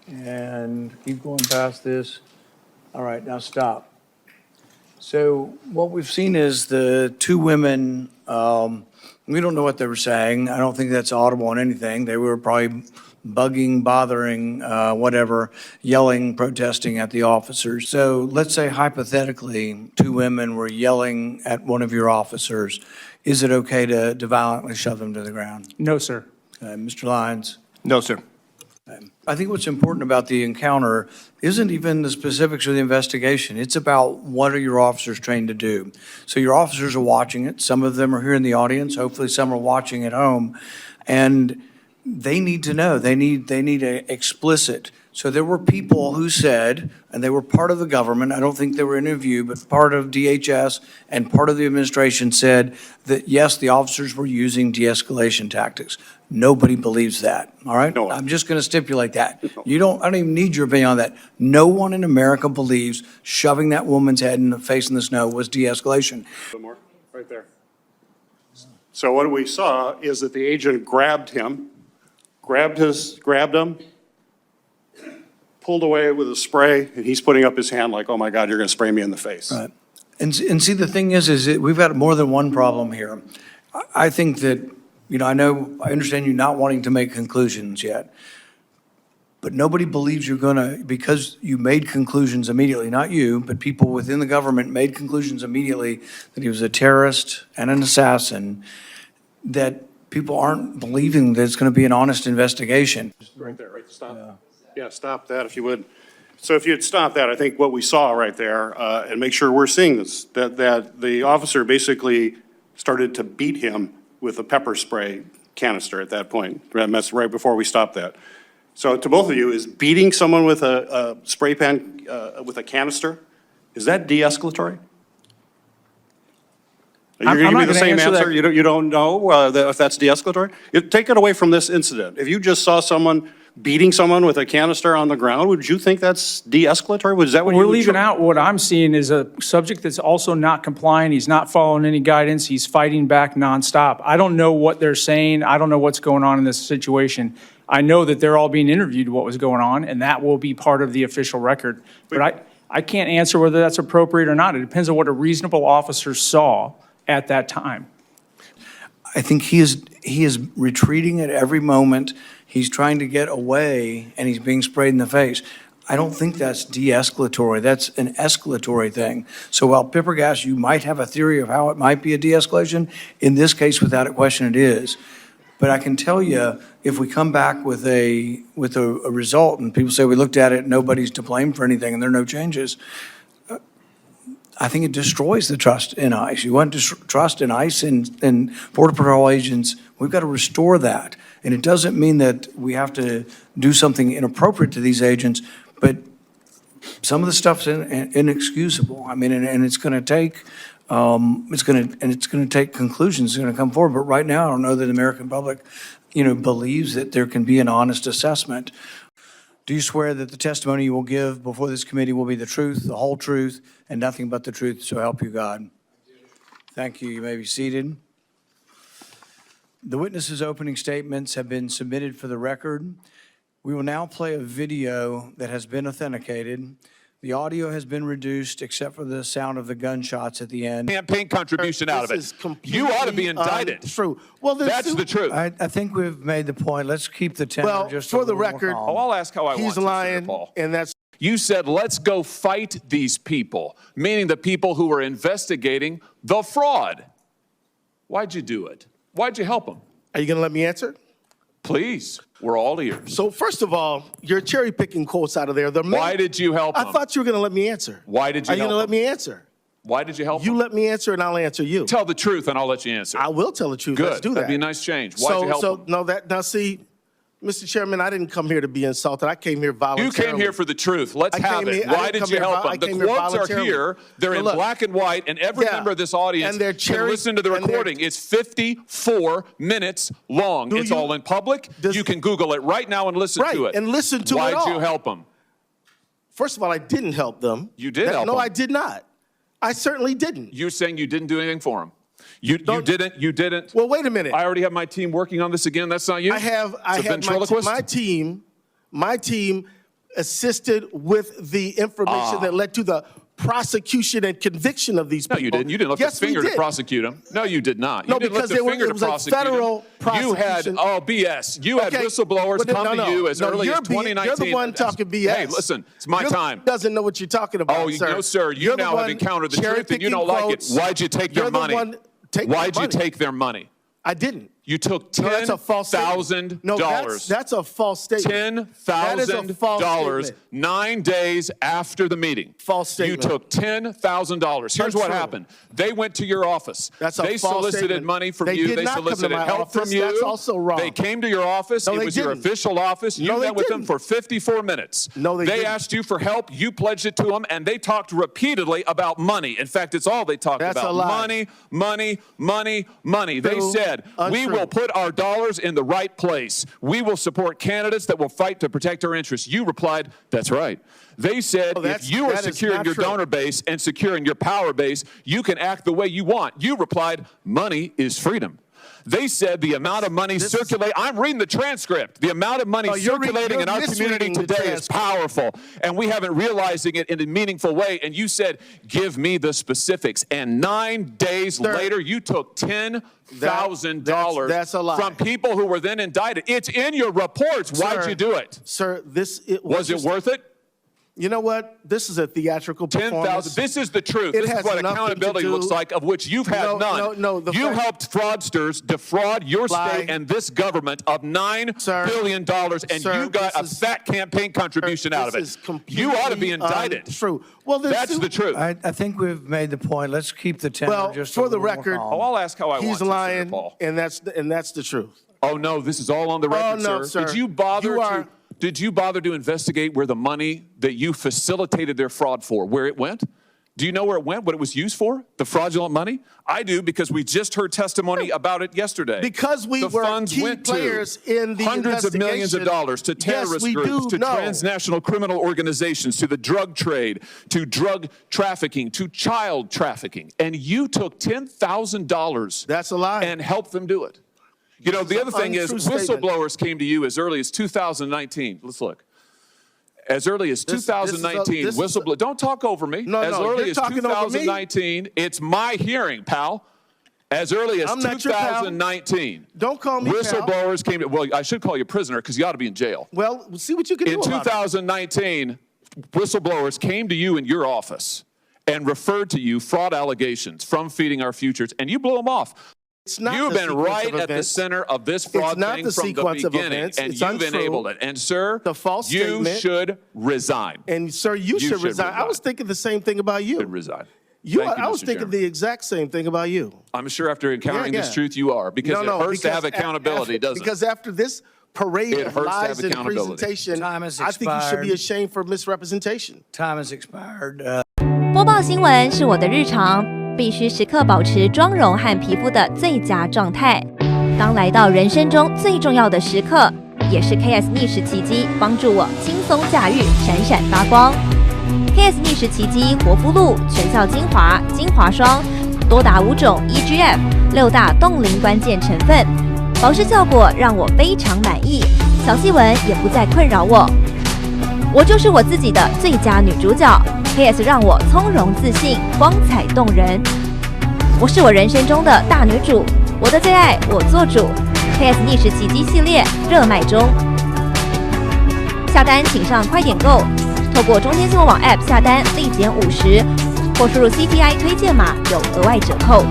And keep going past this. All right, now stop. So what we've seen is the two women, we don't know what they were saying. I don't think that's audible on anything. They were probably bugging, bothering, whatever, yelling, protesting at the officers. So let's say hypothetically, two women were yelling at one of your officers. Is it okay to violently shove them to the ground? No, sir. Mr. Lyons? No, sir. I think what's important about the encounter isn't even the specifics of the investigation. It's about what are your officers trained to do. So your officers are watching it. Some of them are here in the audience. Hopefully some are watching at home. And they need to know. They need a explicit. So there were people who said, and they were part of the government, I don't think they were interviewed, but part of DHS and part of the administration said that, yes, the officers were using de-escalation tactics. Nobody believes that, all right? No. I'm just going to stipulate that. I don't even need your opinion on that. No one in America believes shoving that woman's head in the face in the snow was de-escalation. More, right there. So what we saw is that the agent grabbed him, grabbed him, pulled away with a spray, and he's putting up his hand like, oh my God, you're going to spray me in the face. Right. And see, the thing is that we've got more than one problem here. I think that, I understand you not wanting to make conclusions yet, but nobody believes you're going to, because you made conclusions immediately, not you, but people within the government made conclusions immediately that he was a terrorist and an assassin, that people aren't believing that it's going to be an honest investigation. Right there, right, stop. Yeah, stop that if you would. So if you'd stop that, I think what we saw right there, and make sure we're seeing this, that the officer basically started to beat him with a pepper spray canister at that point. That's right before we stopped that. So to both of you, is beating someone with a spray pan, with a canister, is that de-escalatory? You're going to give me the same answer? You don't know if that's de-escalatory? Take it away from this incident. If you just saw someone beating someone with a canister on the ground, would you think that's de-escalatory? Was that what We're leaving out what I'm seeing is a subject that's also not complying. He's not following any guidance. He's fighting back nonstop. I don't know what they're saying. I don't know what's going on in this situation. I know that they're all being interviewed what was going on, and that will be part of the official record. But I can't answer whether that's appropriate or not. It depends on what a reasonable officer saw at that time. I think he is retreating at every moment. He's trying to get away, and he's being sprayed in the face. I don't think that's de-escalatory. That's an escalatory thing. So while pepper gas, you might have a theory of how it might be a de-escalation. In this case, without a question, it is. But I can tell you, if we come back with a result, and people say we looked at it, nobody's to blame for anything, and there are no changes, I think it destroys the trust in ICE. You want to trust in ICE and Border Patrol agents. We've got to restore that. And it doesn't mean that we have to do something inappropriate to these agents, but some of the stuff's inexcusable. I mean, and it's going to take, it's going to take conclusions. It's going to come forward. But right now, I don't know that the American public, believes that there can be an honest assessment. Do you swear that the testimony you will give before this committee will be the truth, the whole truth, and nothing but the truth, so help you God? Thank you. You may be seated. The witnesses' opening statements have been submitted for the record. We will now play a video that has been authenticated. The audio has been reduced except for the sound of the gunshots at the end. Campaign contribution out of it. You ought to be indicted. True. Well, that's the truth. I think we've made the point. Let's keep the tenor just for the record. Oh, I'll ask how I want to. He's lying, and that's. You said, let's go fight these people, meaning the people who were investigating the fraud. Why'd you do it? Why'd you help them? Are you going to let me answer? Please, we're all ears. So first of all, you're cherry picking quotes out of there. Why did you help them? I thought you were going to let me answer. Why did you help them? Are you going to let me answer? Why did you help them? You let me answer and I'll answer you. Tell the truth and I'll let you answer. I will tell the truth. Good. Let's do that. That'd be a nice change. Why'd you help them? Now see, Mr. Chairman, I didn't come here to be insulted. I came here voluntarily. You came here for the truth. Let's have it. Why did you help them? The quotes are here. They're in black and white, and every member of this audience can listen to the recording. It's 54 minutes long. It's all in public. You can Google it right now and listen to it. Right, and listen to it all. Why'd you help them? First of all, I didn't help them. You did help them. No, I did not. I certainly didn't. You're saying you didn't do anything for them. You didn't. Well, wait a minute. I already have my team working on this again. That's not you. I have my team assisted with the information that led to the prosecution and conviction of these people. No, you didn't. You didn't lift a finger to prosecute them. No, you did not. No, You didn't because lift a finger it was to a prosecute federal them. You had, BS. You had whistleblowers come to you as early as 2019. You're the one talking BS. Hey, listen, it's my time. Doesn't know what you're talking about, sir. No, sir. You now have encountered the truth and you don't like it. Why'd you take their money? Why'd you take their money? I didn't. You took $10,000. No, that's a false statement. $10,000 9 days after the meeting. False statement. You took $10,000. Here's what happened. They went to your office. They solicited money from you. They solicited help from you. That's also wrong. They came to your office. It was your official office. You met with them for 54 minutes. No, they didn't. They asked you for help. You pledged it to them, and they talked repeatedly about money. In fact, it's all they talked about. That's a lie. Money, money, money, money. They said, we will put our dollars in the right place. We will support candidates that will fight to protect our interests. You replied, that's right. They said, if you are securing your donor base and securing your power base, you can act the way you want. You replied, money is freedom. They said the amount of money circulating, I'm reading the transcript, the amount of money circulating in our community today is powerful, and we haven't realizing it in a meaningful way. And you said, give me the specifics. And 9 days later, you took $10,000 from people who were then indicted. It's in your reports. Why'd you do it? Sir, was it worth it? You know what? This is a theatrical performance. This is the truth. This is what accountability looks like, of which you've had none. You helped fraudsters defraud your state and this government of $9 billion, and you got a fat campaign contribution out of it. You ought to be indicted. True. Well, that's the truth. I think we've made the point. Let's keep the tenor just for the record. I'll ask how I want to. He's lying, and that's the truth. Oh no, this is all on the record, sir. Did you bother to investigate where the money that you facilitated their fraud for, where it went? Do you know where it went, what it was used for, the fraudulent money? I do, because we just heard testimony about it yesterday. Because we were key players in the hundreds of millions of dollars to terrorist groups, to transnational criminal organizations, to the drug trade, to drug trafficking, to child trafficking. And you took $10,000 That's a lie. And helped them do it. You know, the other thing is, whistleblowers came to you as early as 2019. Let's look. As early as 2019, whistleblower. Don't talk over me. As early as 2019, it's my hearing, pal. As early as 2019. Don't call me whistleblowers came to, well, I should call you prisoner because you ought to be in jail. Well, we'll see what you can do about it. In 2019, whistleblowers came to you in your office and referred to you fraud allegations from Feeding Our Futures, and you blew them off. You've been right at the center of this fraud thing from the beginning, and you've enabled it. And, sir, you should resign. And, sir, you should resign. I was thinking the same thing about you. You should resign. I was thinking the exact same thing about you. I'm sure after encountering this truth, you are, because it hurts to have accountability, doesn't it? Because after this parade of lies and presentation, I think you should be ashamed for misrepresentation. Time has expired. 播报新闻是我的日常。必须时刻保持妆容和皮肤的最佳状态。当来到人生中最重要的时刻，也是 KS 逆时奇迹帮助我轻松驾驭，闪闪发光。KS 逆时奇迹活肤露全效精华、精华霜，多达5种 EGF 6大冻龄关键成分，保湿效果让我非常满意，小细纹也不再困扰我。我就是我自己的最佳女主角。KS 让我从容自信，光彩动人。我是我人生中的大女主，我的最爱我做主。KS 逆时奇迹系列热卖中，下单请上快点购，透过中天新闻网 App 下单立减50，或输入 CTI 推荐码有额外折扣。